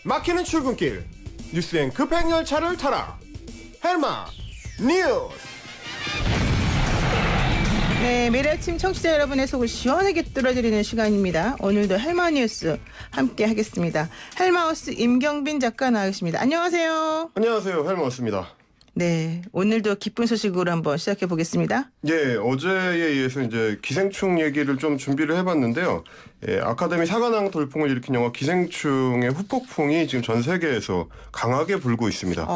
막히는 출근길 뉴스엔 급행열차를 타라. 헬마 뉴스. 네, 매일 아침 청취자 여러분의 속을 시원하게 뚫어드리는 시간입니다. 오늘도 헬마 뉴스 함께 하겠습니다. 헬마우스 임경빈 작가 나와 계십니다. 안녕하세요. 안녕하세요, 헬마우스입니다. 네, 오늘도 기쁜 소식으로 한번 시작해 보겠습니다. 예, 어제에 이어서 이제 기생충 얘기를 좀 준비를 해봤는데요. 예, 아카데미 사관왕 돌풍을 일으킨 영화 기생충의 후폭풍이 지금 전 세계에서 강하게 불고 있습니다.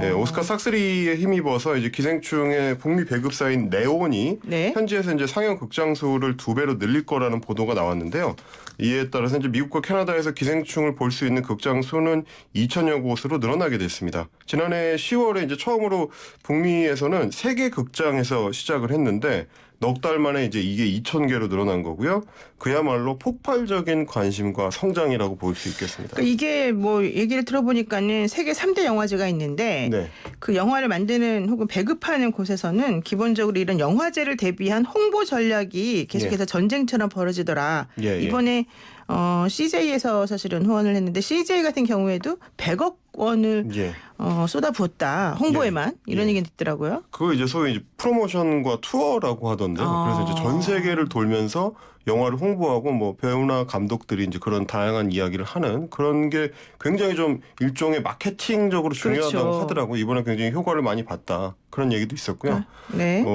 예, 오스카 싹쓸이에 힘입어서 이제 기생충의 북미 배급사인 네온이 네. 현지에서 이제 상영 극장 수를 2배로 늘릴 거라는 보도가 나왔는데요. 이에 따라서 이제 미국과 캐나다에서 기생충을 볼 수 있는 극장 수는 2,000여 곳으로 늘어나게 됐습니다. 지난해 10월에 이제 처음으로 북미에서는 3개 극장에서 시작을 했는데 넉 달 만에 이제 이게 2,000개로 늘어난 거고요. 그야말로 폭발적인 관심과 성장이라고 볼 수 있겠습니다. 그러니까 이게 뭐 얘기를 들어보니까는 세계 3대 영화제가 있는데 네. 그 영화를 만드는 혹은 배급하는 곳에서는 기본적으로 이런 영화제를 대비한 홍보 전략이 계속해서 전쟁처럼 벌어지더라. 이번에 CJ에서 사실은 후원을 했는데 CJ 같은 경우에도 100억 원을 쏟아부었다. 홍보에만 이런 얘기가 있더라고요. 그거 이제 소위 이제 프로모션과 투어라고 하던데요. 그래서 이제 전 세계를 돌면서 영화를 홍보하고 뭐 배우나 감독들이 이제 그런 다양한 이야기를 하는 그런 게 굉장히 좀 일종의 마케팅적으로 중요하다고 그렇죠. 하더라고요. 이번에 굉장히 효과를 많이 봤다. 그런 얘기도 있었고요. 네.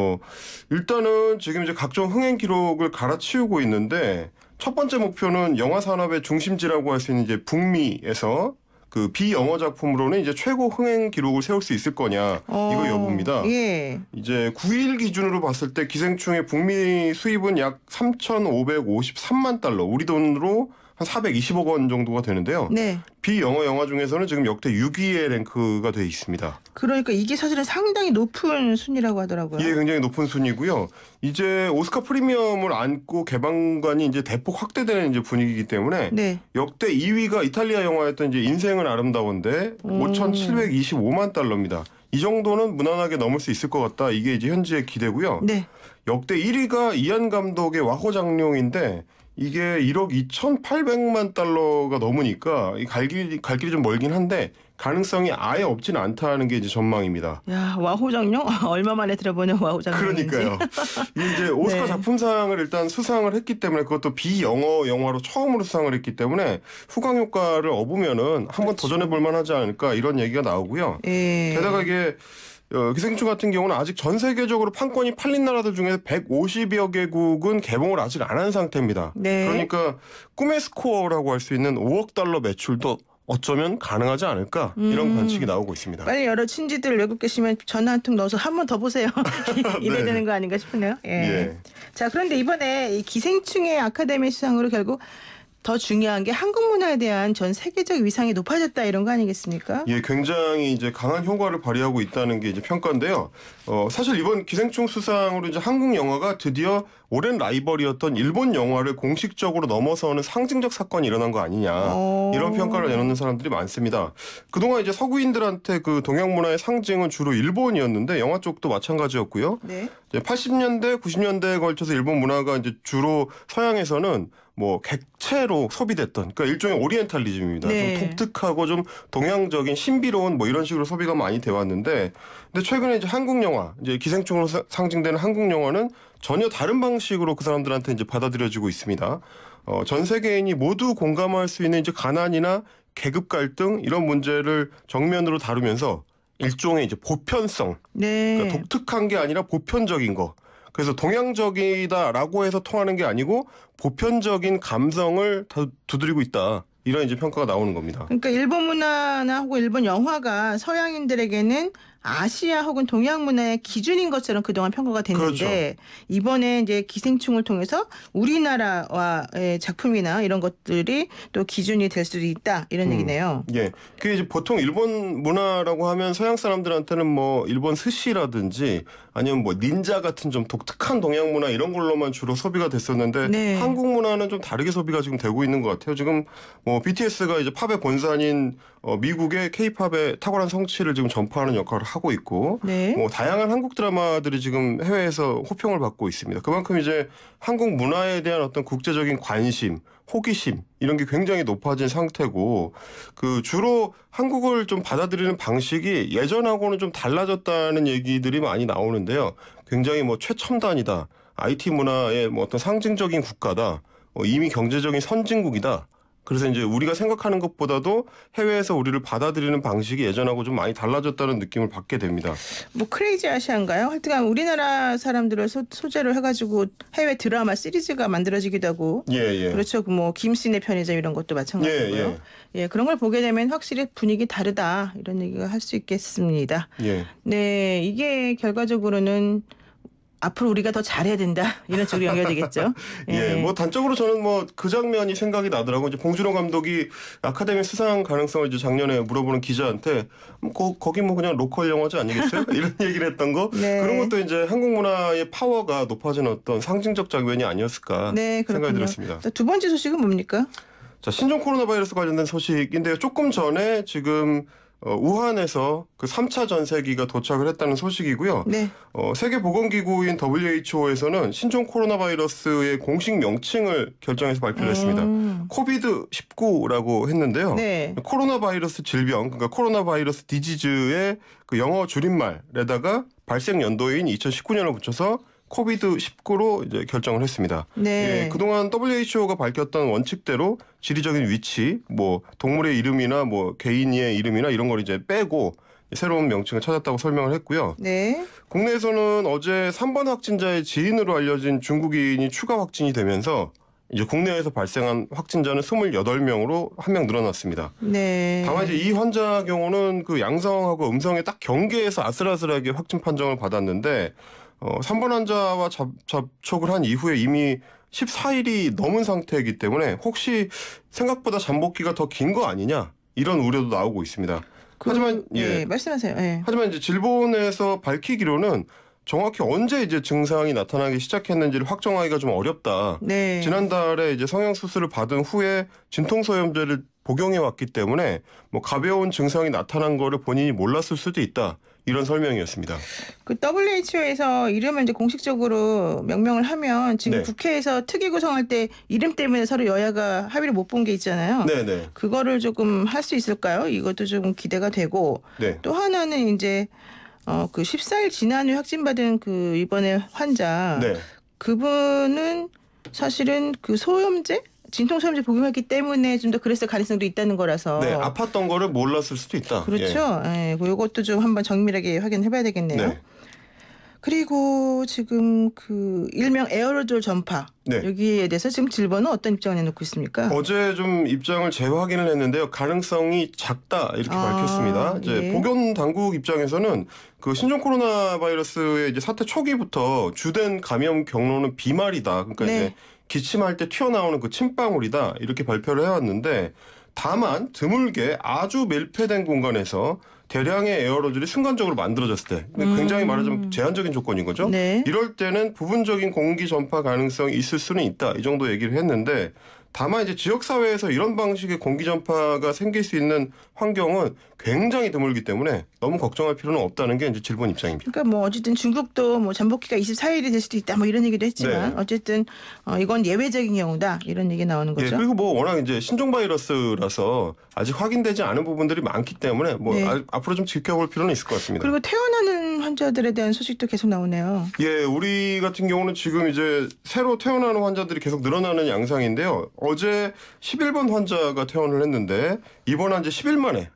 일단은 지금 이제 각종 흥행 기록을 갈아치우고 있는데 첫 번째 목표는 영화 산업의 중심지라고 할 수 있는 이제 북미에서 그 비영어 작품으로는 이제 최고 흥행 기록을 세울 수 있을 거냐 이거 여부입니다. 예. 이제 9일 기준으로 봤을 때 기생충의 북미 수입은 약 3,553만 달러, 우리 돈으로 한 420억 원 정도가 되는데요. 네. 비영어 영화 중에서는 지금 역대 6위의 랭크가 돼 있습니다. 그러니까 이게 사실은 상당히 높은 순위라고 하더라고요. 이게 굉장히 높은 순위고요. 이제 오스카 프리미엄을 안고 개방관이 이제 대폭 확대되는 이제 분위기이기 때문에 네. 역대 2위가 이탈리아 영화였던 이제 인생은 아름다운데 5,725만 달러입니다. 이 정도는 무난하게 넘을 수 있을 것 같다. 이게 이제 현지의 기대고요. 네. 역대 1위가 이안 감독의 와호장룡인데 이게 1억 2,800만 달러가 넘으니까 갈 길이 좀 멀긴 한데 가능성이 아예 없지는 않다는 게 이제 전망입니다. 야, 와호장룡? 얼마 만에 들어보는 와호장룡인지. 그러니까요. 이제 오스카 네. 작품상을 일단 수상을 했기 때문에 그것도 비영어 영화로 처음으로 수상을 했기 때문에 후광 효과를 얻으면은 한번 도전해 볼 만하지 않을까 이런 얘기가 나오고요. 예. 게다가 이게 기생충 같은 경우는 아직 전 세계적으로 판권이 팔린 나라들 중에 150여 개국은 개봉을 아직 안 한 상태입니다. 네. 그러니까 꿈의 스코어라고 할 수 있는 5억 달러 매출도 어쩌면 가능하지 않을까 이런 관측이 나오고 있습니다. 빨리 여러 친지들 외국 계시면 전화 한 통 넣어서 한 번 더 보세요. 이래야 네. 되는 거 아닌가 싶네요. 예. 예. 자, 그런데 이번에 이 기생충의 아카데미 수상으로 결국 더 중요한 게 한국 문화에 대한 전 세계적 위상이 높아졌다 이런 거 아니겠습니까? 예, 굉장히 이제 강한 효과를 발휘하고 있다는 게 이제 평가인데요. 사실 이번 기생충 수상으로 이제 한국 영화가 드디어 오랜 라이벌이었던 일본 영화를 공식적으로 넘어서는 상징적 사건이 일어난 거 아니냐 이런 평가를 내놓는 사람들이 많습니다. 그동안 이제 서구인들한테 그 동양 문화의 상징은 주로 일본이었는데 영화 쪽도 마찬가지였고요. 네. 80년대, 90년대에 걸쳐서 일본 문화가 이제 주로 서양에서는 뭐 객체로 소비됐던 그러니까 일종의 오리엔탈리즘입니다. 네. 좀 독특하고 좀 동양적인 신비로운 뭐 이런 식으로 소비가 많이 돼 왔는데 근데 최근에 이제 한국 영화 이제 기생충으로 상징되는 한국 영화는 전혀 다른 방식으로 그 사람들한테 이제 받아들여지고 있습니다. 전 세계인이 모두 공감할 수 있는 이제 가난이나 계급 갈등 이런 문제를 정면으로 다루면서 일종의 이제 보편성, 네. 그러니까 독특한 게 아니라 보편적인 거. 그래서 동양적이다라고 해서 통하는 게 아니고 보편적인 감성을 두드리고 있다. 이런 이제 평가가 나오는 겁니다. 그러니까 일본 문화나 혹은 일본 영화가 서양인들에게는 아시아 혹은 동양 문화의 기준인 것처럼 그동안 평가가 됐는데 그렇죠. 이번에 이제 기생충을 통해서 우리나라와의 작품이나 이런 것들이 또 기준이 될 수도 있다 이런 얘기네요. 예, 그게 이제 보통 일본 문화라고 하면 서양 사람들한테는 뭐 일본 스시라든지 아니면 뭐 닌자 같은 좀 독특한 동양 문화 이런 걸로만 주로 소비가 됐었는데 네. 한국 문화는 좀 다르게 소비가 지금 되고 있는 것 같아요. 지금 뭐 BTS가 이제 팝의 본산인 미국의 케이팝의 탁월한 성취를 지금 전파하는 역할을 하고 있고 네. 뭐 다양한 한국 드라마들이 지금 해외에서 호평을 받고 있습니다. 그만큼 이제 한국 문화에 대한 어떤 국제적인 관심, 호기심 이런 게 굉장히 높아진 상태고 그 주로 한국을 좀 받아들이는 방식이 예전하고는 좀 달라졌다는 얘기들이 많이 나오는데요. 굉장히 뭐 최첨단이다. IT 문화의 뭐 어떤 상징적인 국가다. 이미 경제적인 선진국이다. 그래서 이제 우리가 생각하는 것보다도 해외에서 우리를 받아들이는 방식이 예전하고 좀 많이 달라졌다는 느낌을 받게 됩니다. 뭐 크레이지 아시아인가요? 하여튼 우리나라 사람들을 소재로 해가지고 해외 드라마 시리즈가 만들어지기도 하고 예. 그렇죠. 뭐 김씨네 편의점 이런 것도 마찬가지고요. 예, 그런 걸 보게 되면 확실히 분위기 다르다 이런 얘기가 할 수 있겠습니다. 예. 네, 이게 결과적으로는 앞으로 우리가 더 잘해야 된다 이런 쪽으로 연결되겠죠. 예, 뭐 단적으로 저는 뭐 그 장면이 생각이 나더라고. 이제 봉준호 감독이 아카데미 수상 가능성을 이제 작년에 물어보는 기자한테 거기 뭐 그냥 로컬 영화제 아니겠어요? 이런 얘기를 했던 거. 네. 그런 것도 이제 한국 문화의 파워가 높아지는 어떤 상징적 장면이 아니었을까 생각이 들었습니다. 두 번째 소식은 뭡니까? 자, 신종 코로나 바이러스 관련된 소식인데요. 조금 전에 지금 우한에서 그 3차 전세기가 도착을 했다는 소식이고요. 네. 세계보건기구인 WHO에서는 신종 코로나 바이러스의 공식 명칭을 결정해서 발표를 했습니다. 코비드19라고 했는데요. 네. 코로나 바이러스 질병, 그러니까 코로나 바이러스 디지즈의 그 영어 줄임말에다가 발생 연도인 2019년을 붙여서 코비드19로 이제 결정을 했습니다. 네. 예, 그동안 WHO가 밝혔던 원칙대로 지리적인 위치, 뭐 동물의 이름이나 뭐 개인의 이름이나 이런 걸 이제 빼고 새로운 명칭을 찾았다고 설명을 했고요. 네. 국내에서는 어제 3번 확진자의 지인으로 알려진 중국인이 추가 확진이 되면서 이제 국내에서 발생한 확진자는 28명으로 1명 늘어났습니다. 네. 다만 이제 이 환자 경우는 그 양성하고 음성에 딱 경계에서 아슬아슬하게 확진 판정을 받았는데 3번 환자와 접촉을 한 이후에 이미 14일이 넘은 상태이기 때문에 혹시 생각보다 잠복기가 더 긴 거 아니냐 이런 우려도 나오고 있습니다. 하지만 말씀하세요. 예. 하지만 이제 질본에서 밝히기로는 정확히 언제 이제 증상이 나타나기 시작했는지를 확정하기가 좀 어렵다. 네. 지난달에 이제 성형 수술을 받은 후에 진통소염제를 복용해 왔기 때문에 뭐 가벼운 증상이 나타난 거를 본인이 몰랐을 수도 있다. 이런 설명이었습니다. 그 WHO에서 이름을 이제 공식적으로 명명을 하면 지금 네. 국회에서 특위 구성할 때 이름 때문에 서로 여야가 합의를 못 본 게 있잖아요. 네네. 그거를 조금 할 수 있을까요? 이것도 좀 기대가 되고 네. 또 하나는 이제 그 14일 지난 후 확진받은 그 이번에 환자 네. 그분은 사실은 그 소염제 진통소염제 복용했기 때문에 좀 더 그랬을 가능성도 있다는 거라서. 네, 아팠던 거를 몰랐을 수도 있다. 그렇죠. 예. 이것도 좀 한번 정밀하게 확인해봐야 되겠네요. 네. 그리고 지금 그 일명 에어로졸 전파 네. 여기에 대해서 지금 질본은 어떤 입장을 내놓고 있습니까? 어제 좀 입장을 재확인을 했는데요. 가능성이 작다 이렇게 밝혔습니다. 이제 예. 보건 당국 입장에서는 그 신종 코로나 바이러스의 이제 사태 초기부터 주된 감염 경로는 비말이다. 그러니까 네. 이제 기침할 때 튀어나오는 그 침방울이다 이렇게 발표를 해왔는데 다만 드물게 아주 밀폐된 공간에서 대량의 에어로졸이 순간적으로 만들어졌을 때 굉장히 말하자면 제한적인 조건인 거죠. 네. 이럴 때는 부분적인 공기 전파 가능성이 있을 수는 있다. 이 정도 얘기를 했는데 다만 이제 지역사회에서 이런 방식의 공기 전파가 생길 수 있는 환경은 굉장히 드물기 때문에 너무 걱정할 필요는 없다는 게 이제 질본 입장입니다. 그러니까 뭐 어쨌든 중국도 뭐 잠복기가 24일이 될 수도 있다 뭐 이런 얘기도 했지만 네. 어쨌든 이건 예외적인 경우다 이런 얘기 나오는 거죠. 예, 그리고 뭐 워낙 이제 신종 바이러스라서 아직 확인되지 않은 부분들이 많기 때문에 뭐 네. 앞으로 좀 지켜볼 필요는 있을 것 같습니다. 그리고 태어나는 환자들에 대한 소식도 계속 나오네요. 예, 우리 같은 경우는 지금 이제 새로 태어나는 환자들이 계속 늘어나는 양상인데요. 어제 11번 환자가 퇴원을 했는데 이번에 이제 10일 만에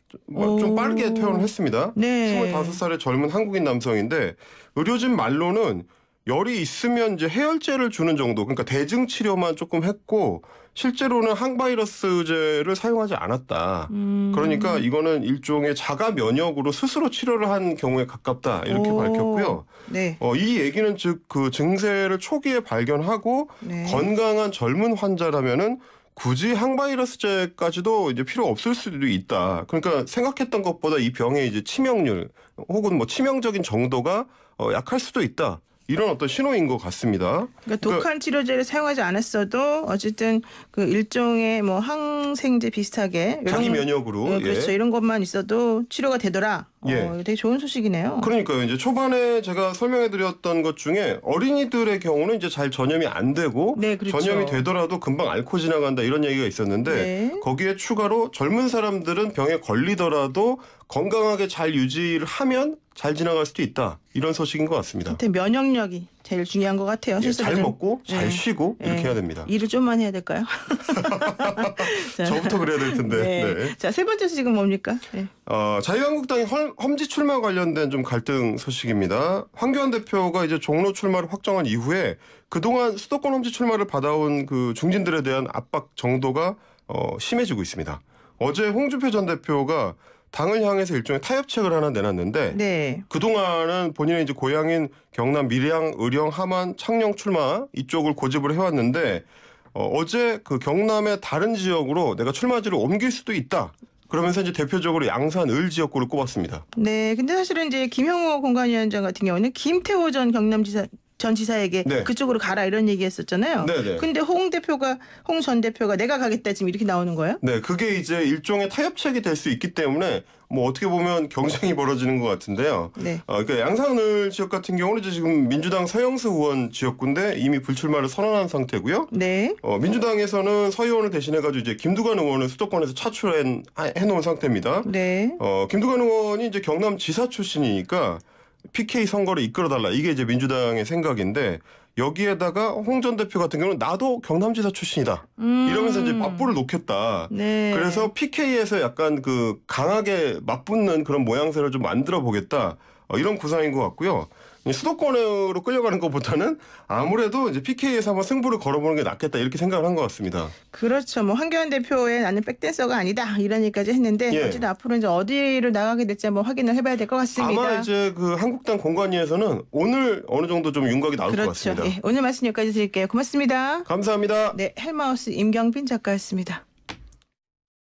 좀 빠르게 퇴원을 했습니다. 네. 25살의 젊은 한국인 남성인데 의료진 말로는 열이 있으면 이제 해열제를 주는 정도, 그러니까 대증 치료만 조금 했고 실제로는 항바이러스제를 사용하지 않았다. 그러니까 이거는 일종의 자가 면역으로 스스로 치료를 한 경우에 가깝다 이렇게 밝혔고요. 네. 이 얘기는 즉 그 증세를 초기에 발견하고 네. 건강한 젊은 환자라면은 굳이 항바이러스제까지도 이제 필요 없을 수도 있다. 그러니까 생각했던 것보다 이 병의 이제 치명률 혹은 뭐 치명적인 정도가 약할 수도 있다. 이런 어떤 신호인 것 같습니다. 그러니까 독한 치료제를 사용하지 않았어도 어쨌든 그 일종의 뭐 항생제 비슷하게 자기 면역으로 그렇죠. 이런 것만 있어도 치료가 되더라. 되게 좋은 소식이네요. 그러니까요. 이제 초반에 제가 설명해드렸던 것 중에 어린이들의 경우는 이제 잘 전염이 안 되고 네, 그렇죠. 전염이 되더라도 금방 앓고 지나간다 이런 얘기가 있었는데 네. 거기에 추가로 젊은 사람들은 병에 걸리더라도 건강하게 잘 유지를 하면 잘 지나갈 수도 있다. 이런 소식인 것 같습니다. 하여튼 면역력이 제일 중요한 것 같아요. 잘 먹고 잘 쉬고 이렇게 해야 됩니다. 일을 좀만 해야 될까요? 저부터 그래야 될 텐데. 네. 자, 세 번째 소식은 뭡니까? 네. 자유한국당의 험지 출마 관련된 좀 갈등 소식입니다. 황교안 대표가 이제 종로 출마를 확정한 이후에 그동안 수도권 험지 출마를 받아온 그 중진들에 대한 압박 정도가 심해지고 있습니다. 어제 홍준표 전 대표가 당을 향해서 일종의 타협책을 하나 내놨는데 네. 그동안은 본인의 이제 고향인 경남 밀양, 의령, 함안, 창녕 출마 이쪽을 고집을 해왔는데 어제 그 경남의 다른 지역으로 내가 출마지를 옮길 수도 있다. 그러면서 이제 대표적으로 양산 을 지역구를 꼽았습니다. 네, 근데 사실은 이제 김형호 공관위원장 같은 경우는 김태호 전 경남지사 전 지사에게 그쪽으로 가라 이런 얘기했었잖아요. 네네. 근데 홍 전 대표가 내가 가겠다 지금 이렇게 나오는 거예요? 네, 그게 이제 일종의 타협책이 될 수 있기 때문에 뭐 어떻게 보면 경쟁이 벌어지는 것 같은데요. 네. 그러니까 양산을 지역 같은 경우는 이제 지금 민주당 서영수 의원 지역구인데 이미 불출마를 선언한 상태고요. 네. 민주당에서는 서 의원을 대신해가지고 이제 김두관 의원을 수도권에서 차출해놓은 상태입니다. 네. 김두관 의원이 이제 경남지사 출신이니까 PK 선거를 이끌어달라. 이게 이제 민주당의 생각인데 여기에다가 홍 전 대표 같은 경우는 나도 경남지사 출신이다. 이러면서 이제 맞불을 놓겠다. 네. 그래서 PK에서 약간 그 강하게 맞붙는 그런 모양새를 좀 만들어 보겠다. 이런 구상인 것 같고요. 수도권으로 끌려가는 것보다는 아무래도 이제 PK에서 한번 승부를 걸어보는 게 낫겠다 이렇게 생각을 한 것 같습니다. 그렇죠. 뭐 황교안 대표의 나는 백댄서가 아니다 이런 얘기까지 했는데 어쨌든 앞으로 이제 어디를 나가게 될지 한번 확인을 해봐야 될 것 같습니다. 아마 이제 그 한국당 공관위에서는 오늘 어느 정도 좀 윤곽이 나올 것 같습니다. 오늘 말씀 여기까지 드릴게요. 고맙습니다. 감사합니다. 네, 헬마우스 임경빈 작가였습니다.